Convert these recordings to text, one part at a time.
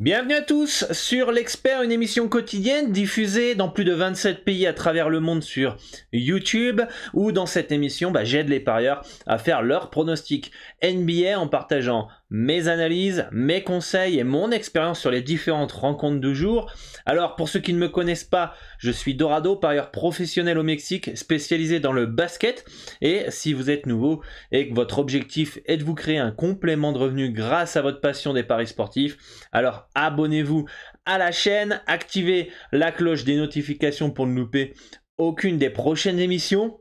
Bienvenue à tous sur l'Expert, une émission quotidienne diffusée dans plus de 27 pays à travers le monde sur YouTube, où dans cette émission, j'aide les parieurs à faire leurs pronostics NBA en partageant mes analyses, mes conseils et mon expérience sur les différentes rencontres du jour. Alors pour ceux qui ne me connaissent pas, je suis Dorado, parieur professionnel au Mexique, spécialisé dans le basket. Et si vous êtes nouveau et que votre objectif est de vous créer un complément de revenus grâce à votre passion des paris sportifs, alors abonnez-vous à la chaîne, activez la cloche des notifications pour ne louper aucune des prochaines émissions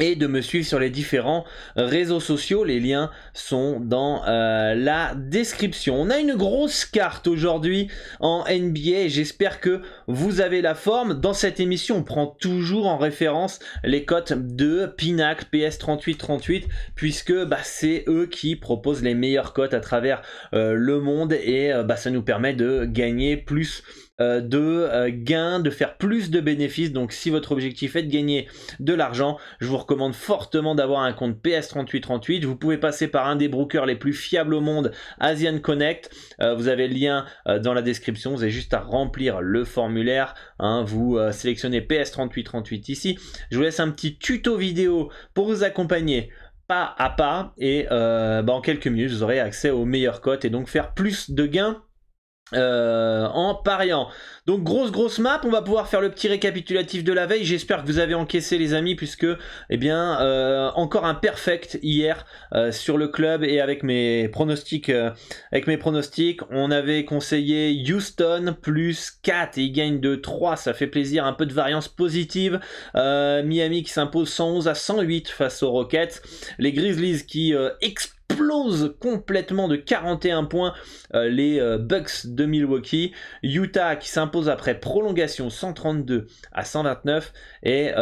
et de me suivre sur les différents réseaux sociaux. Les liens sont dans la description. On a une grosse carte aujourd'hui en NBA et j'espère que vous avez la forme. Dans cette émission, on prend toujours en référence les cotes de Pinacle, PS3838, puisque c'est eux qui proposent les meilleures cotes à travers le monde et ça nous permet de gagner plus de gains, de faire plus de bénéfices. Donc si votre objectif est de gagner de l'argent, je vous recommande fortement d'avoir un compte PS3838. Vous pouvez passer par un des brokers les plus fiables au monde, Asian Connect. Vous avez le lien dans la description. Vous avez juste à remplir le formulaire. Vous sélectionnez PS3838 ici. Je vous laisse un petit tuto vidéo pour vous accompagner pas à pas et en quelques minutes vous aurez accès aux meilleures cotes et donc faire plus de gains en pariant. Donc grosse map, on va pouvoir faire le petit récapitulatif de la veille. J'espère que vous avez encaissé les amis, puisque encore un perfect hier sur le club et avec mes pronostics. On avait conseillé Houston plus 4 et il gagne de 3, ça fait plaisir, un peu de variance positive. Miami qui s'impose 111-108 face aux Rockets. Les Grizzlies qui explose complètement de 41 points les Bucks de Milwaukee. Utah qui s'impose après prolongation 132-129 et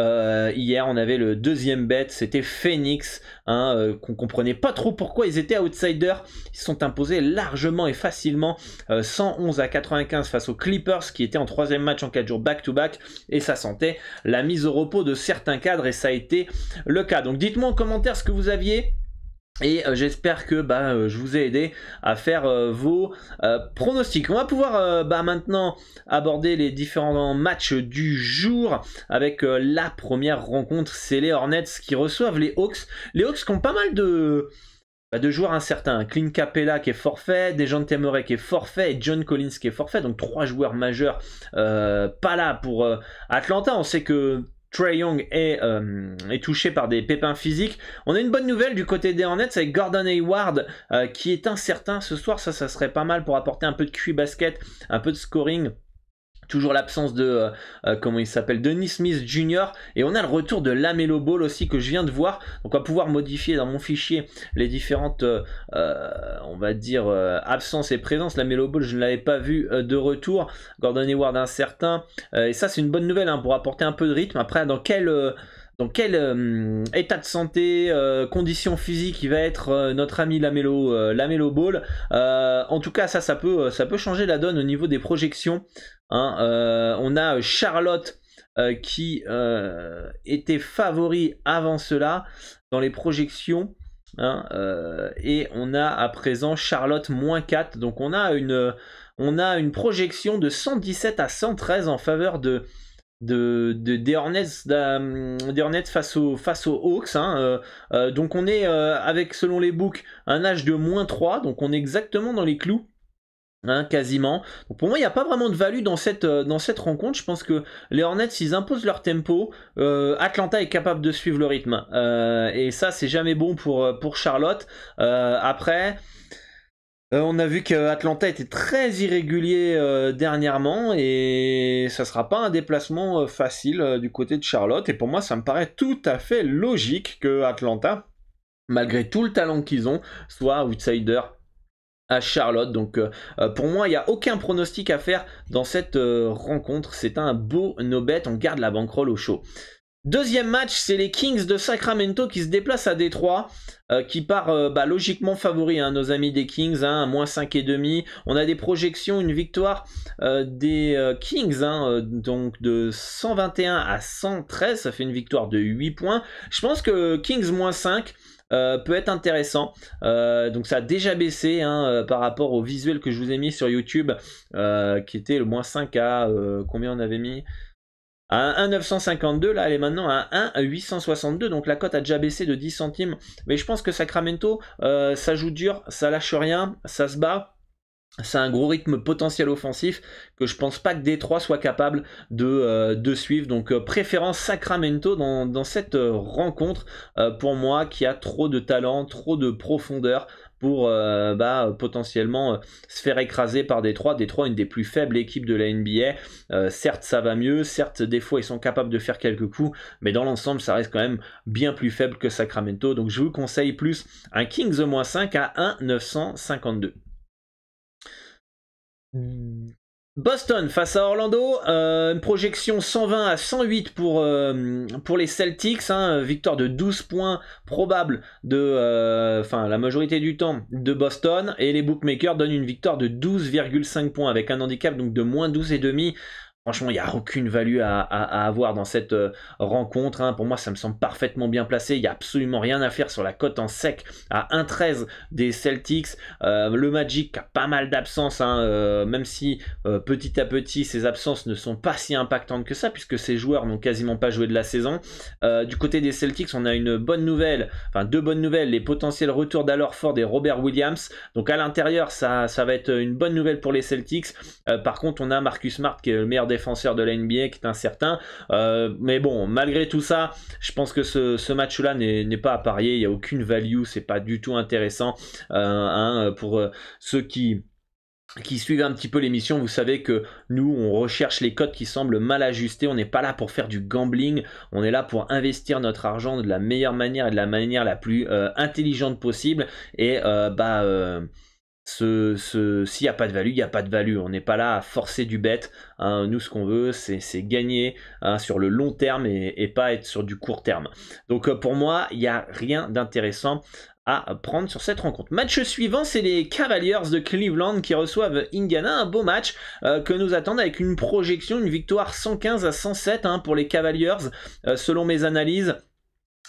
hier on avait le deuxième bet, c'était Phoenix qu'on comprenait pas trop pourquoi ils étaient outsiders. Ils se sont imposés largement et facilement 111-95 face aux Clippers qui étaient en troisième match en 4 jours back-to-back et ça sentait la mise au repos de certains cadres et ça a été le cas. Donc dites-moi en commentaire ce que vous aviez. Et j'espère que je vous ai aidé à faire vos pronostics. On va pouvoir maintenant aborder les différents matchs du jour avec la première rencontre. C'est les Hornets qui reçoivent les Hawks. Les Hawks qui ont pas mal de joueurs incertains. Clint Capella qui est forfait, Dejounte Murray qui est forfait et John Collins qui est forfait. Donc 3 joueurs majeurs pas là pour Atlanta. On sait que Trae Young est touché par des pépins physiques. On a une bonne nouvelle du côté des Hornets avec Gordon Hayward qui est incertain ce soir. Ça serait pas mal pour apporter un peu de QI basket, un peu de scoring. Toujours l'absence de, Dennis Smith Jr. Et on a le retour de LaMelo Ball aussi que je viens de voir. Donc on va pouvoir modifier dans mon fichier les différentes, absences et présences. LaMelo Ball, je ne l'avais pas vu de retour. Gordon Hayward incertain. Et ça, c'est une bonne nouvelle pour apporter un peu de rythme. Après, dans quel état de santé, conditions physiques il va être notre ami LaMelo Ball. En tout cas, ça peut changer la donne au niveau des projections. On a Charlotte qui était favori avant cela dans les projections. Et on a à présent Charlotte moins 4. Donc on a une projection de 117-113 en faveur des Hornets face aux Hawks. Donc on est avec, selon les books, un âge de moins 3. Donc on est exactement dans les clous. Quasiment. Donc pour moi, il n'y a pas vraiment de value dans cette rencontre. Je pense que les Hornets, s'ils imposent leur tempo, Atlanta est capable de suivre le rythme. Et ça, c'est jamais bon pour Charlotte. Après, on a vu qu'Atlanta était très irrégulier dernièrement et ça sera pas un déplacement facile du côté de Charlotte. Et pour moi, ça me paraît tout à fait logique que Atlanta, malgré tout le talent qu'ils ont, soit outsider à Charlotte. Donc pour moi, il n'y a aucun pronostic à faire dans cette rencontre. C'est un beau no-bet. On garde la bankroll au chaud. Deuxième match, c'est les Kings de Sacramento qui se déplacent à Détroit, qui part logiquement favori, nos amis des Kings, à moins 5,5. On a des projections, une victoire des Kings, donc de 121-113, ça fait une victoire de 8 points. Je pense que Kings moins 5, peut être intéressant. Donc ça a déjà baissé hein, par rapport au visuel que je vous ai mis sur YouTube, qui était le -5 à combien on avait mis, à 1,952, là elle est maintenant à 1,862, donc la cote a déjà baissé de 10 centimes. Mais je pense que Sacramento, ça joue dur, ça lâche rien, ça se bat. C'est un gros rythme potentiel offensif que je pense pas que Détroit soit capable de suivre. Donc préférence Sacramento dans cette rencontre pour moi, qui a trop de talent, trop de profondeur pour potentiellement se faire écraser par Détroit. Détroit, une des plus faibles équipes de la NBA. Certes, ça va mieux. Certes, des fois, ils sont capables de faire quelques coups. Mais dans l'ensemble, ça reste quand même bien plus faible que Sacramento. Donc, je vous conseille plus un Kings -5 à 1,952. Boston face à Orlando, une projection 120 à 108 pour les Celtics, hein, victoire de 12 points probable de la majorité du temps de Boston, et les bookmakers donnent une victoire de 12,5 points avec un handicap donc de -12,5. Franchement, il n'y a aucune value à avoir dans cette rencontre. Hein. Pour moi, ça me semble parfaitement bien placé. Il n'y a absolument rien à faire sur la cote en sec à 1,13 des Celtics. Le Magic a pas mal d'absences, hein, même si petit à petit, ces absences ne sont pas si impactantes que ça, puisque ces joueurs n'ont quasiment pas joué de la saison. Du côté des Celtics, on a une bonne nouvelle, enfin deux bonnes nouvelles, les potentiels retours d'Al Horford et Robert Williams. Donc à l'intérieur, ça va être une bonne nouvelle pour les Celtics. Par contre, on a Marcus Smart qui est le meilleur défenseur de la NBA, qui est incertain, mais bon, malgré tout ça, je pense que ce match-là n'est pas à parier. Il n'y a aucune value, c'est pas du tout intéressant pour ceux qui suivent un petit peu l'émission. Vous savez que nous, on recherche les cotes qui semblent mal ajustées. On n'est pas là pour faire du gambling, on est là pour investir notre argent de la meilleure manière et de la manière la plus intelligente possible. Et s'il n'y a pas de value, il n'y a pas de value. On n'est pas là à forcer du bet. Hein. Nous, ce qu'on veut, c'est gagner sur le long terme et pas être sur du court terme. Donc pour moi, il n'y a rien d'intéressant à prendre sur cette rencontre. Match suivant, c'est les Cavaliers de Cleveland qui reçoivent Indiana. Un beau match que nous attendent avec une projection, une victoire 115 à 107 hein, pour les Cavaliers selon mes analyses.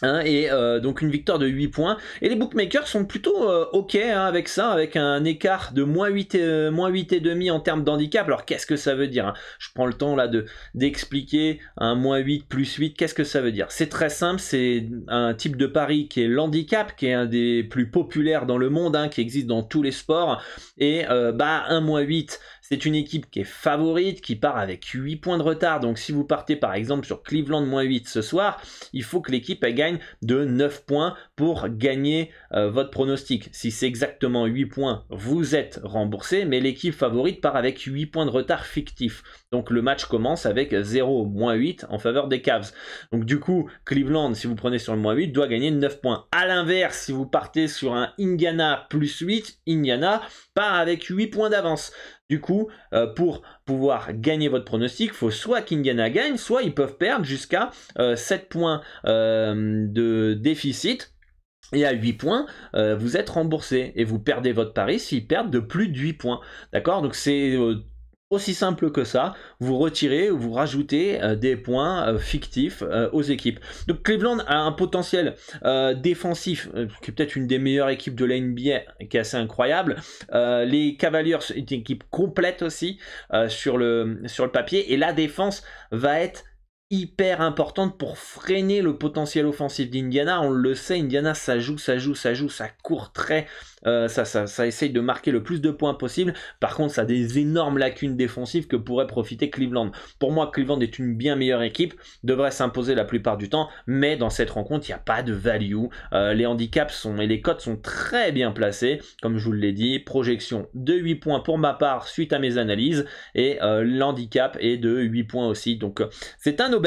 Hein, et donc une victoire de 8 points, et les bookmakers sont plutôt ok hein, avec ça, avec un écart de -8 et demi en termes d'handicap. Alors qu'est-ce que ça veut dire hein? Je prends le temps là d'expliquer un -8 +8, qu'est-ce que ça veut dire? C'est très simple, c'est un type de pari qui est l'handicap, qui est un des plus populaires dans le monde, hein, qui existe dans tous les sports, et un -8, c'est une équipe qui est favorite, qui part avec 8 points de retard. Donc si vous partez par exemple sur Cleveland -8 ce soir, il faut que l'équipe gagne de 9 points pour gagner votre pronostic. Si c'est exactement 8 points, vous êtes remboursé, mais l'équipe favorite part avec 8 points de retard fictif. Donc le match commence avec 0, -8 en faveur des Cavs. Donc du coup, Cleveland, si vous prenez sur le -8, doit gagner 9 points. À l'inverse, si vous partez sur un Indiana +8, Indiana part avec 8 points d'avance. Du coup, pour pouvoir gagner votre pronostic, il faut soit qu'Indiana gagne, soit ils peuvent perdre jusqu'à 7 points de déficit. Et à 8 points, vous êtes remboursé et vous perdez votre pari s'ils perdent de plus de 8 points. D'accord? Donc c'est aussi simple que ça, vous retirez ou vous rajoutez des points fictifs aux équipes. Donc Cleveland a un potentiel défensif qui est peut-être une des meilleures équipes de la NBA, qui est assez incroyable. Les Cavaliers, c'est une équipe complète aussi sur le papier, et la défense va être hyper importante pour freiner le potentiel offensif d'Indiana. On le sait, Indiana, ça joue, ça court très, ça essaye de marquer le plus de points possible. Par contre, ça a des énormes lacunes défensives que pourrait profiter Cleveland. Pour moi, Cleveland est une bien meilleure équipe, devrait s'imposer la plupart du temps, mais dans cette rencontre, il n'y a pas de value. Les handicaps et les cotes sont très bien placés, comme je vous l'ai dit. Projection de 8 points pour ma part suite à mes analyses, et l'handicap est de 8 points aussi. Donc c'est un no-bet.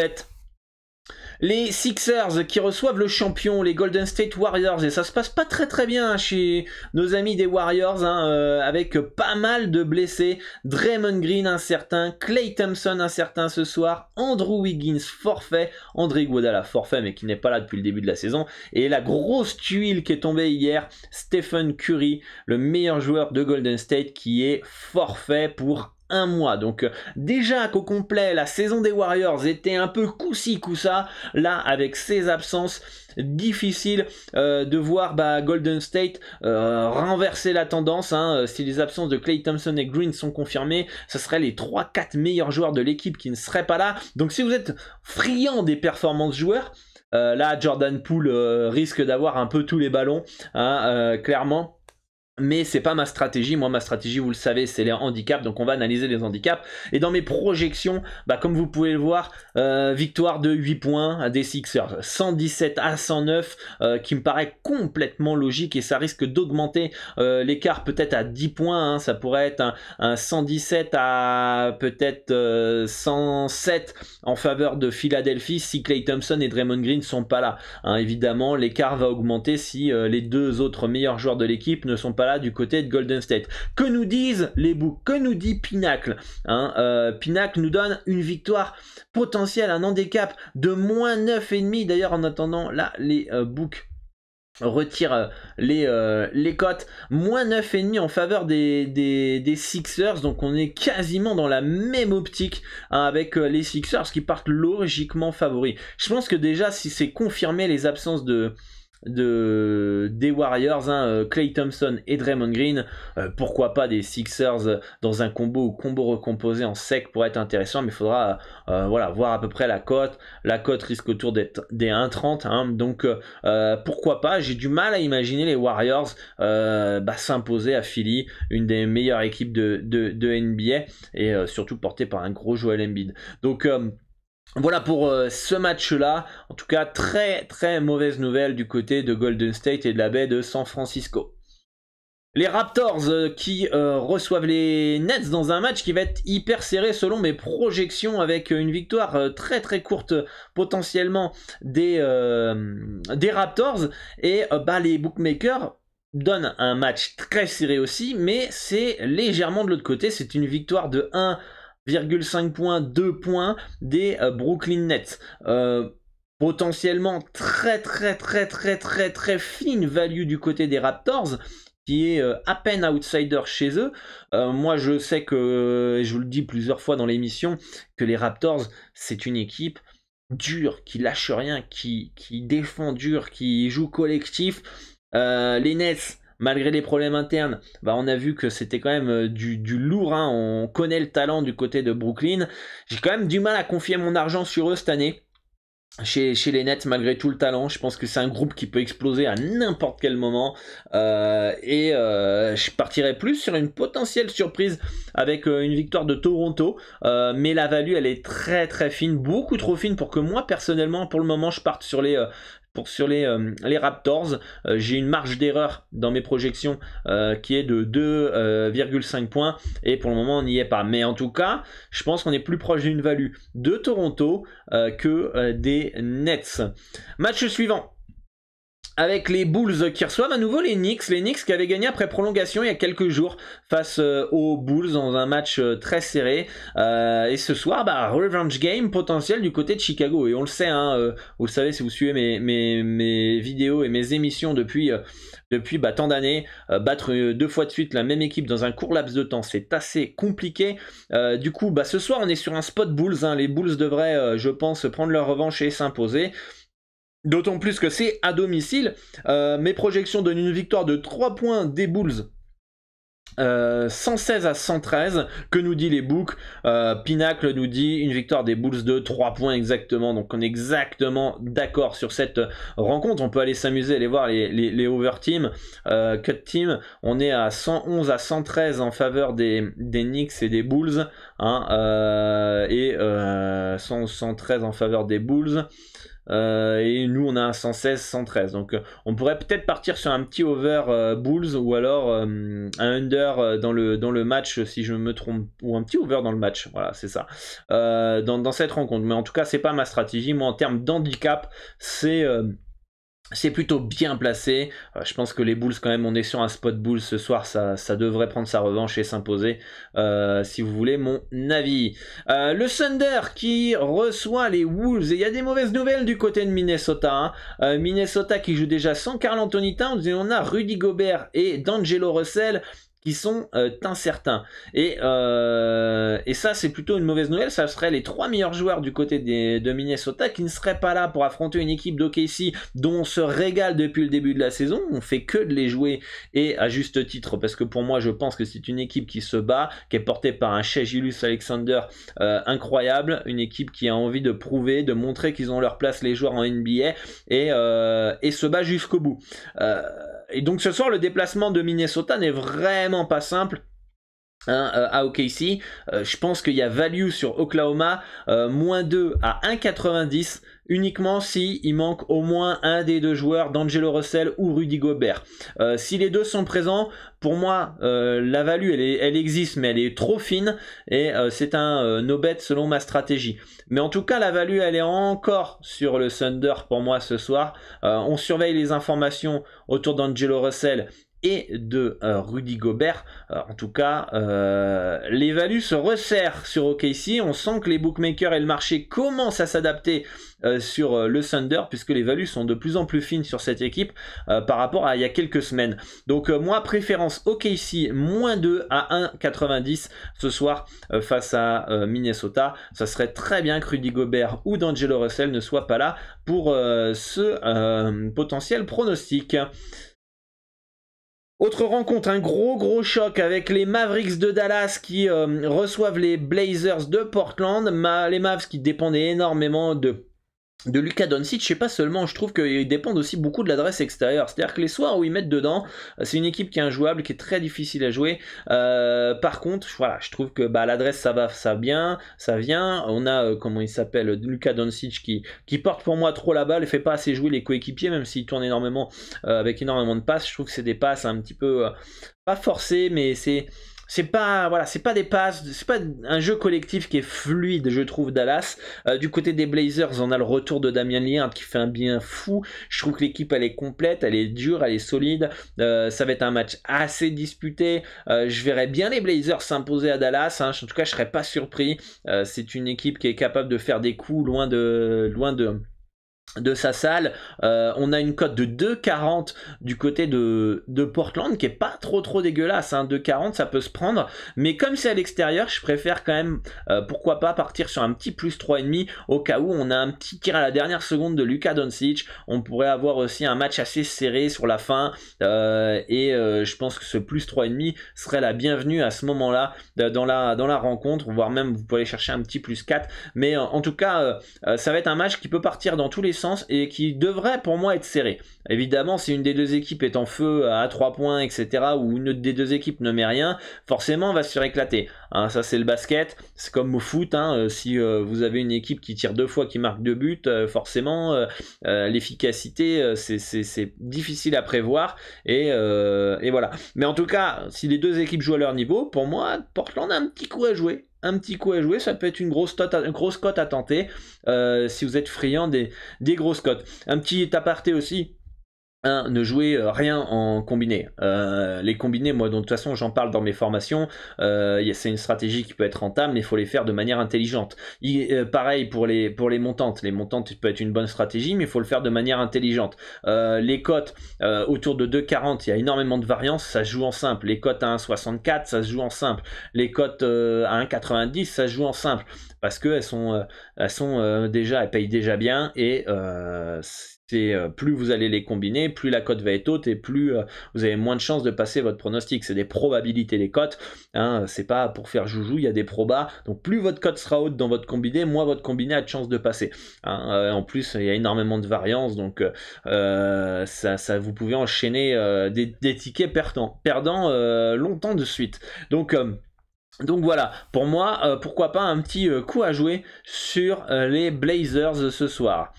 Les Sixers qui reçoivent le champion, les Golden State Warriors, et ça se passe pas très bien chez nos amis des Warriors, hein, avec pas mal de blessés. Draymond Green incertain, Klay Thompson incertain ce soir, Andrew Wiggins forfait, André Iguodala forfait mais qui n'est pas là depuis le début de la saison, et la grosse tuile qui est tombée hier, Stephen Curry, le meilleur joueur de Golden State, qui est forfait pour un mois. Donc déjà qu'au complet, la saison des Warriors était un peu coup-ci, coup-ça, là, avec ces absences, difficile de voir Golden State renverser la tendance. Si les absences de Klay Thompson et Green sont confirmées, ce seraient les 3-4 meilleurs joueurs de l'équipe qui ne seraient pas là. Donc si vous êtes friand des performances joueurs, là Jordan Poole risque d'avoir un peu tous les ballons, clairement. Mais c'est pas ma stratégie. Moi, ma stratégie, vous le savez, c'est les handicaps. Donc on va analyser les handicaps. Et dans mes projections, comme vous pouvez le voir, victoire de 8 points des Sixers, 117 à 109, qui me paraît complètement logique, et ça risque d'augmenter l'écart peut-être à 10 points. Ça pourrait être un 117 à peut-être 107 en faveur de Philadelphie si Klay Thompson et Draymond Green ne sont pas là. Évidemment, l'écart va augmenter si les deux autres meilleurs joueurs de l'équipe ne sont pas là du côté de Golden State. Que nous disent les books? Que nous dit Pinacle? Pinacle nous donne une victoire potentielle, un handicap de moins 9,5. D'ailleurs, en attendant, là, les books retirent les cotes. Moins 9,5 en faveur des Sixers. Donc on est quasiment dans la même optique avec les Sixers qui partent logiquement favoris. Je pense que déjà, si c'est confirmé les absences des Warriors, Klay Thompson et Draymond Green, pourquoi pas des Sixers dans un combo ou combo recomposé en sec pour être intéressant, mais il faudra voir à peu près la cote. La cote risque autour des 1,30, donc pourquoi pas. J'ai du mal à imaginer les Warriors s'imposer à Philly, une des meilleures équipes de NBA, et surtout portée par un gros Joel Embiid. Donc voilà pour ce match-là. En tout cas, très très mauvaise nouvelle du côté de Golden State et de la baie de San Francisco. Les Raptors qui reçoivent les Nets dans un match qui va être hyper serré selon mes projections, avec une victoire très très courte potentiellement des Raptors. Et les bookmakers donnent un match très serré aussi, mais c'est légèrement de l'autre côté. C'est une victoire de 1,5 points, 2 points des Brooklyn Nets. Potentiellement très très très très très très fine value du côté des Raptors, qui est à peine outsider chez eux. Moi je sais que, et je vous le dis plusieurs fois dans l'émission, que les Raptors c'est une équipe dure, qui lâche rien, qui défend dur, qui joue collectif. Les Nets, malgré les problèmes internes, on a vu que c'était quand même du lourd. On connaît le talent du côté de Brooklyn. J'ai quand même du mal à confier mon argent sur eux cette année. Chez les Nets, malgré tout le talent, je pense que c'est un groupe qui peut exploser à n'importe quel moment. Je partirais plus sur une potentielle surprise avec une victoire de Toronto. Mais la value, elle est très très fine, beaucoup trop fine pour que moi, personnellement, pour le moment, je parte sur les Raptors. J'ai une marge d'erreur dans mes projections qui est de 2,5 points, et pour le moment on n'y est pas, mais en tout cas je pense qu'on est plus proche d'une value de Toronto que des Nets. Match suivant, avec les Bulls qui reçoivent à nouveau les Knicks qui avaient gagné après prolongation il y a quelques jours face aux Bulls dans un match très serré. Et ce soir, revenge game potentiel du côté de Chicago. Et on le sait, vous le savez si vous suivez mes vidéos et mes émissions depuis tant d'années, battre 2 fois de suite la même équipe dans un court laps de temps, c'est assez compliqué. Du coup, ce soir on est sur un spot Bulls. Les Bulls devraient, je pense, prendre leur revanche et s'imposer. D'autant plus que c'est à domicile. Mes projections donnent une victoire de 3 points des Bulls. 116 à 113. Que nous dit les books? Pinacle nous dit une victoire des Bulls de 3 points exactement. Donc on est exactement d'accord sur cette rencontre. On peut aller s'amuser, aller voir les over team, cut team. On est à 111 à 113 en faveur des Knicks et des Bulls, et 113 en faveur des Bulls. Et nous on a un 116-113, donc on pourrait peut-être partir sur un petit over Bulls, ou alors un under dans le match si je me trompe, ou un petit over dans le match, voilà c'est ça, dans cette rencontre. Mais en tout cas c'est pas ma stratégie. Moi en termes d'handicap c'est plutôt bien placé. Je pense que les Bulls, quand même, on est sur un spot Bulls ce soir, ça devrait prendre sa revanche et s'imposer, si vous voulez mon avis. Le Thunder qui reçoit les Wolves, et il y a des mauvaises nouvelles du côté de Minnesota. Minnesota qui joue déjà sans Karl Anthony Towns, et on a Rudy Gobert et D'Angelo Russell qui sont incertains. Et ça, c'est plutôt une mauvaise nouvelle. Ça serait les 3 meilleurs joueurs du côté de Minnesota qui ne seraient pas là pour affronter une équipe d'OKC dont on se régale depuis le début de la saison. On fait que de les jouer, et à juste titre, parce que pour moi, je pense que c'est une équipe qui se bat, qui est portée par un Shai Gilgeous-Alexander incroyable, une équipe qui a envie de prouver, de montrer qu'ils ont leur place, les joueurs en NBA, et se bat jusqu'au bout. Et donc ce soir, le déplacement de Minnesota n'est vraiment pas simple. À OKC, je pense qu'il y a value sur Oklahoma, -2 à 1,90 uniquement si il manque au moins un des deux joueurs, D'Angelo Russell ou Rudy Gobert. Si les deux sont présents, pour moi, la value elle existe, mais elle est trop fine, et c'est un no bet selon ma stratégie. Mais en tout cas, la value elle est encore sur le Thunder pour moi ce soir. On surveille les informations autour d'Angelo Russell et de Rudy Gobert. En tout cas, les values se resserrent sur OKC. On sent que les bookmakers et le marché commencent à s'adapter sur le Thunder, puisque les values sont de plus en plus fines sur cette équipe par rapport à il y a quelques semaines. Donc moi, préférence OKC -2 à 1,90 ce soir face à Minnesota. Ça serait très bien que Rudy Gobert ou D'Angelo Russell ne soient pas là pour ce potentiel pronostic. Autre rencontre, un gros choc avec les Mavericks de Dallas qui reçoivent les Blazers de Portland. Les Mavs qui dépendent énormément de Luka Doncic, et pas seulement, je trouve qu'ils dépendent aussi beaucoup de l'adresse extérieure. C'est-à-dire que les soirs où ils mettent dedans, c'est une équipe qui est injouable, qui est très difficile à jouer. Par contre, voilà, je trouve que l'adresse ça vient. On a, comment il s'appelle, Luka Doncic qui porte pour moi trop la balle et fait pas assez jouer les coéquipiers, même s'il tourne énormément avec énormément de passes. Je trouve que c'est des passes un petit peu, pas forcées, mais c'est pas des passes, c'est pas un jeu collectif qui est fluide, je trouve. Dallas, du côté des Blazers, on a le retour de Damian Lillard qui fait un bien fou. Je trouve que l'équipe elle est complète, elle est dure, elle est solide. Ça va être un match assez disputé. Je verrais bien les Blazers s'imposer à Dallas, hein. En tout cas, je serais pas surpris. C'est une équipe qui est capable de faire des coups loin de sa salle. On a une cote de 2,40 du côté de Portland qui est pas trop dégueulasse, hein. 2,40 ça peut se prendre, mais comme c'est à l'extérieur, je préfère quand même pourquoi pas partir sur un petit plus 3,5 au cas où on a un petit tir à la dernière seconde de Luka Doncic. On pourrait avoir aussi un match assez serré sur la fin, je pense que ce plus 3,5 serait la bienvenue à ce moment là dans la rencontre, voire même vous pouvez aller chercher un petit plus 4, mais en tout cas ça va être un match qui peut partir dans tous les sens et qui devrait pour moi être serré. Évidemment, si une des deux équipes est en feu à 3 points, etc., ou une des deux équipes ne met rien, forcément on va se faire éclater, hein. Ça c'est le basket, c'est comme au foot, hein. Si vous avez une équipe qui tire 2 fois, qui marque 2 buts, forcément l'efficacité c'est difficile à prévoir, et voilà. Mais en tout cas, si les deux équipes jouent à leur niveau, pour moi Portland a un petit coup à jouer. Ça peut être une grosse cote à tenter si vous êtes friand des grosses cotes. Un petit aparté aussi. Ne jouez rien en combiné. Les combinés, moi, de toute façon, j'en parle dans mes formations. C'est une stratégie qui peut être rentable, mais il faut les faire de manière intelligente. Pareil pour les montantes. Les montantes, ça peut être une bonne stratégie, mais il faut le faire de manière intelligente. Les cotes autour de 2,40, il y a énormément de variance. Ça se joue en simple. Les cotes à 1,64, ça se joue en simple. Les cotes à 1,90, ça se joue en simple. Parce qu'elles elles payent déjà bien, et plus vous allez les combiner, plus la cote va être haute, et plus vous avez moins de chances de passer votre pronostic. C'est des probabilités, les cotes, hein, c'est pas pour faire joujou, il y a des probas. Donc plus votre cote sera haute dans votre combiné, moins votre combiné a de chances de passer, hein. En plus, il y a énormément de variance, donc vous pouvez enchaîner des tickets perdants longtemps de suite. Donc voilà, pour moi, pourquoi pas un petit coup à jouer sur les Blazers ce soir.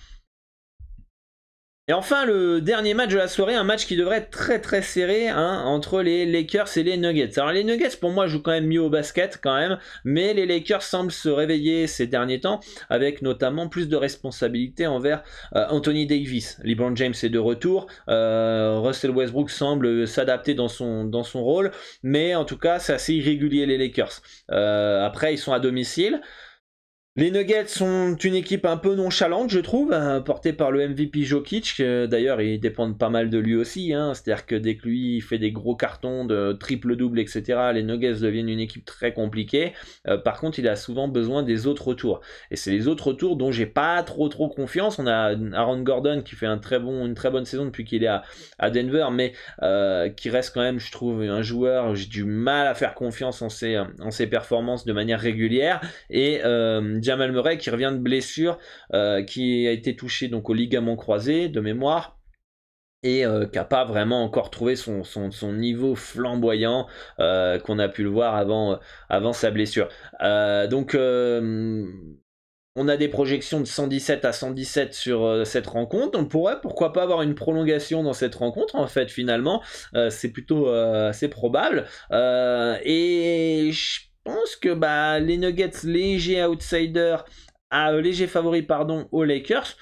Et enfin, le dernier match de la soirée, un match qui devrait être très serré, hein, entre les Lakers et les Nuggets. Alors les Nuggets, pour moi, jouent quand même mieux au basket quand même, mais les Lakers semblent se réveiller ces derniers temps, avec notamment plus de responsabilités envers Anthony Davis. LeBron James est de retour, Russell Westbrook semble s'adapter dans son rôle, mais en tout cas, c'est assez irrégulier les Lakers. Après, ils sont à domicile. Les Nuggets sont une équipe un peu nonchalante, je trouve, portée par le MVP Jokic. D'ailleurs, ils dépendent pas mal de lui aussi. C'est-à-dire que dès que lui fait des gros cartons de triple-double, etc., les Nuggets deviennent une équipe très compliquée. Par contre, il a souvent besoin des autres retours. Et c'est les autres retours dont j'ai pas trop confiance. On a Aaron Gordon qui fait une très bonne saison depuis qu'il est à Denver, mais qui reste quand même, je trouve, un joueur. J'ai du mal à faire confiance en ses performances de manière régulière. Et Jamal Murray qui revient de blessure, qui a été touché donc au ligament croisé de mémoire et qui n'a pas vraiment encore trouvé son niveau flamboyant qu'on a pu le voir avant sa blessure. On a des projections de 117 à 117 sur cette rencontre. On pourrait, pourquoi pas, avoir une prolongation dans cette rencontre, en fait, finalement. C'est plutôt assez probable. Et je pense que les Nuggets, léger favori aux Lakers,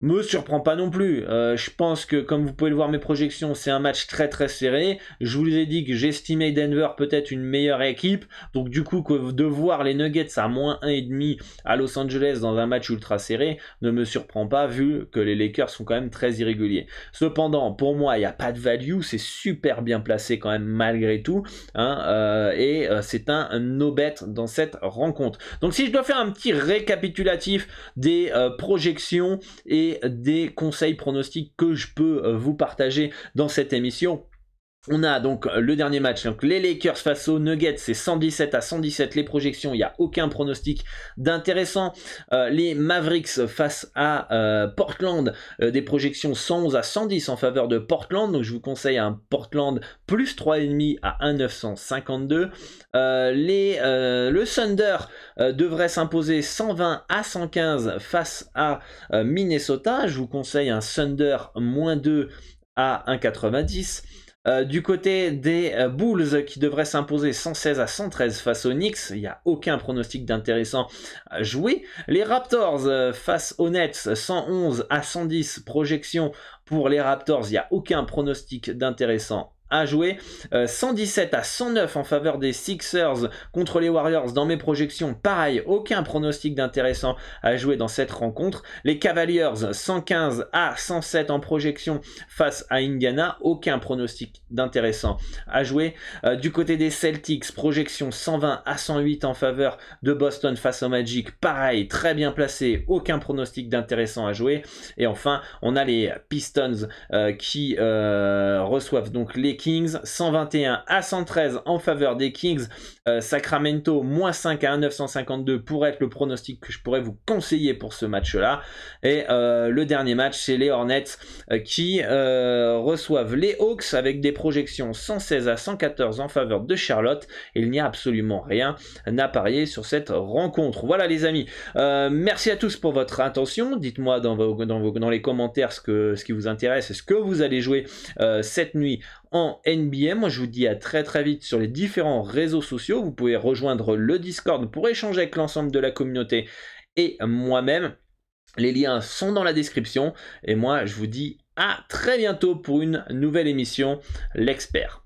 me surprend pas non plus. Je pense que, comme vous pouvez le voir mes projections, c'est un match très serré. Je vous ai dit que j'estimais Denver peut-être une meilleure équipe. Donc du coup, de voir les Nuggets à moins 1,5 à Los Angeles dans un match ultra serré ne me surprend pas, vu que les Lakers sont quand même très irréguliers. Cependant, pour moi, il n'y a pas de value. C'est super bien placé quand même malgré tout. Et c'est un no-bet dans cette rencontre. Donc si je dois faire un petit récapitulatif des projections et des conseils pronostics que je peux vous partager dans cette émission. On a donc le dernier match, donc les Lakers face aux Nuggets, c'est 117 à 117 les projections, il n'y a aucun pronostic d'intéressant. Les Mavericks face à Portland, des projections 111 à 110 en faveur de Portland, donc je vous conseille un Portland plus 3,5 à 1,952. Le Thunder devrait s'imposer 120 à 115 face à Minnesota, je vous conseille un Thunder moins 2 à 1,90. Du côté des Bulls qui devraient s'imposer 116 à 113 face aux Knicks, il n'y a aucun pronostic d'intéressant à jouer. Les Raptors face aux Nets, 111 à 110 projection pour les Raptors, il n'y a aucun pronostic d'intéressant à jouer. 117 à 109 en faveur des Sixers contre les Warriors dans mes projections, pareil, aucun pronostic d'intéressant à jouer dans cette rencontre. Les Cavaliers 115 à 107 en projection face à Indiana, aucun pronostic d'intéressant à jouer. Du côté des Celtics, projection 120 à 108 en faveur de Boston face au Magic, pareil, très bien placé, aucun pronostic d'intéressant à jouer. Et enfin, on a les Pistons qui reçoivent donc les Kings, 121 à 113 en faveur des Kings. Sacramento, moins 5 à 1,952 pourrait être le pronostic que je pourrais vous conseiller pour ce match-là. Et le dernier match, c'est les Hornets qui reçoivent les Hawks avec des projections 116 à 114 en faveur de Charlotte. Il n'y a absolument rien à parier sur cette rencontre. Voilà les amis, merci à tous pour votre attention. Dites-moi dans les commentaires ce qui vous intéresse et ce que vous allez jouer cette nuit en NBA. Moi je vous dis à très vite sur les différents réseaux sociaux. Vous pouvez rejoindre le Discord pour échanger avec l'ensemble de la communauté et moi-même. Les liens sont dans la description et moi je vous dis à très bientôt pour une nouvelle émission, l'Expert.